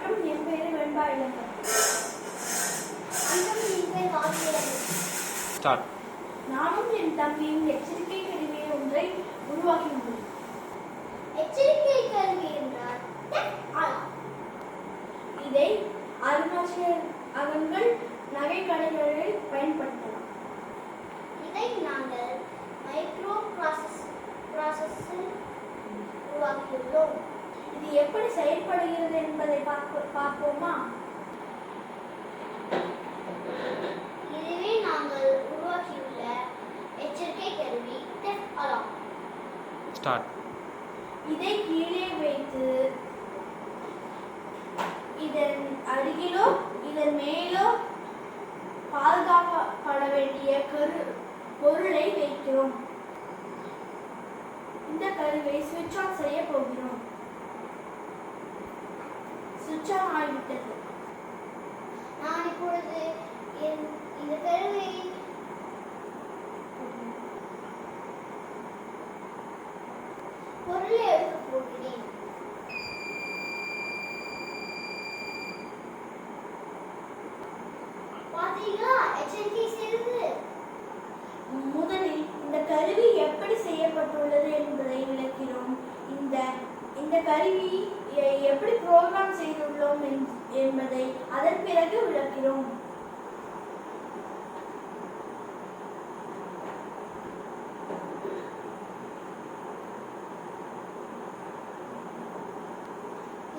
வணக்கம், என் பெயர் வெண்பா இளங்கன். நானும் என் தம்பியும் எச்சரிக்கை கருவி ஒன்றை உருவாக்கியுள்ளோம். எச்சரிக்கை கருவி என்றால் இதை அருங்காட்சியகங்கள், நகை கடைகளில் பயன்படுத்தலாம். இதை நாங்கள் மைக்ரோ ப்ராசஸில் உருவாக்கியுள்ளோம். இது எப்படி செயல்படுகிறது என்பதை பார்ப்போமா? இதுவே நாங்கள் உருவாக்கியுள்ள எச்சரிக்கை கருவி டெஃப் அலார்ம். இதை கீழே வைத்து இதன் அருகிலோ இதன் மேலோ பாதுகாக்கப்பட வேண்டிய பொருளை வைக்கிறோம். இந்த கருவியை சுவிட்ச் ஆன் செய்ய போகிறோம். சுவிட்ச் ஆன் ஆகிவிட்டது. நான் இப்பொழுது இந்த கருவியை பொருளை எடுக்கப் போகிறேன். பார்த்தீங்களா, எச்சரிக்கை செய்தது. முதலில் இந்த கருவி எப்படி செய்யப்பட்டுள்ளது என்பதை விளக்கிறோம். இந்த கருவி எப்படி புரோகிராம் செய்துள்ளோம் என்பதை அதன் பிறகு விளக்கிறோம்.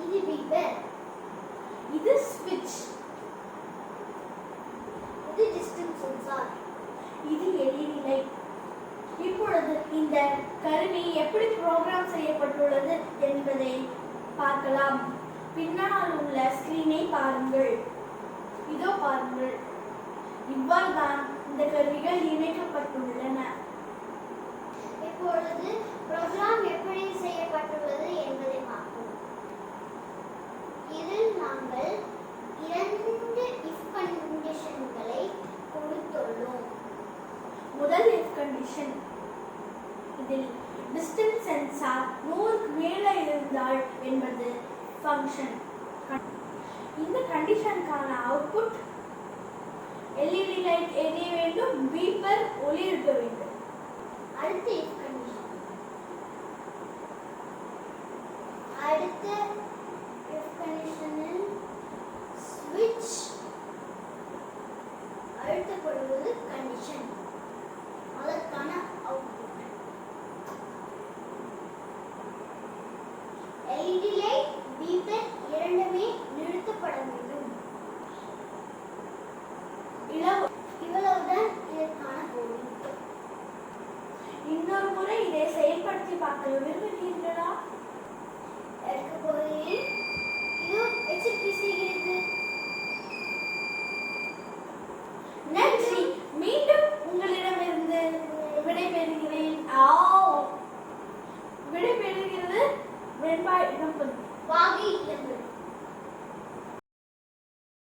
இது பீப்பர், இது ஸ்விட்ச், இது டிஸ்டன்ஸ் சென்சார், இது LED லைட். இப்பொழுது இந்த கருவி எப்படி புரோகிராம் செய்யப்பட்டுள்ளது என்பதை பார்க்கலாம். பின்னால் உள்ள ஸ்கிரீனை பாருங்கள். இதோ பாருங்கள். இவ்வாறு தான் இந்த கருவிகள் இணைக்கப்பட்டுள்ளன. இப்பொழுது ப்ரோக்ராம் எப்படி செய்யப்பட்டுள்ளது என்பதை பார்ப்போம். இதில் நாங்கள் 2 if கண்டிஷன்களை கொடுத்துள்ளோம். முதல் if கண்டிஷன், இதில் டிஸ்டன்ஸ் சென்சார் 100க்கு மேலே இருந்தால் என்பது ஃபங்க்ஷன். இந்த கண்டிஷனுக்கான அவுட்புட் LED லைட் எரிய வேண்டும், பீப்பர் ஒளிர்க்க வேண்டும். அடுத்த if கண்டிஷன், அடுத்த if கண்டிஷனில் ஸ்விட்ச் அழுத்தப்படுவது கண்டிஷன், அதற்கான அவுட்புட் LED லைட், பீப்பர் இரண்டுமே நிறுத்தப்பட வேண்டும். இவ்வளவுதான் இதற்கான கோடிங். இன்னொரு முறை இதை செயல்படுத்தி பார்க்க விரும்புகிறீர்களா? எடுக்க போகிறேன். இது எச்சரிக்கை செய்கிறது. நன்றி. மீண்டும் உங்களிடமிருந்து விடைபெறுகிறேன். விடைபெறுகிறது வெண்பா இளங்கன். வாகை இளங்கன்.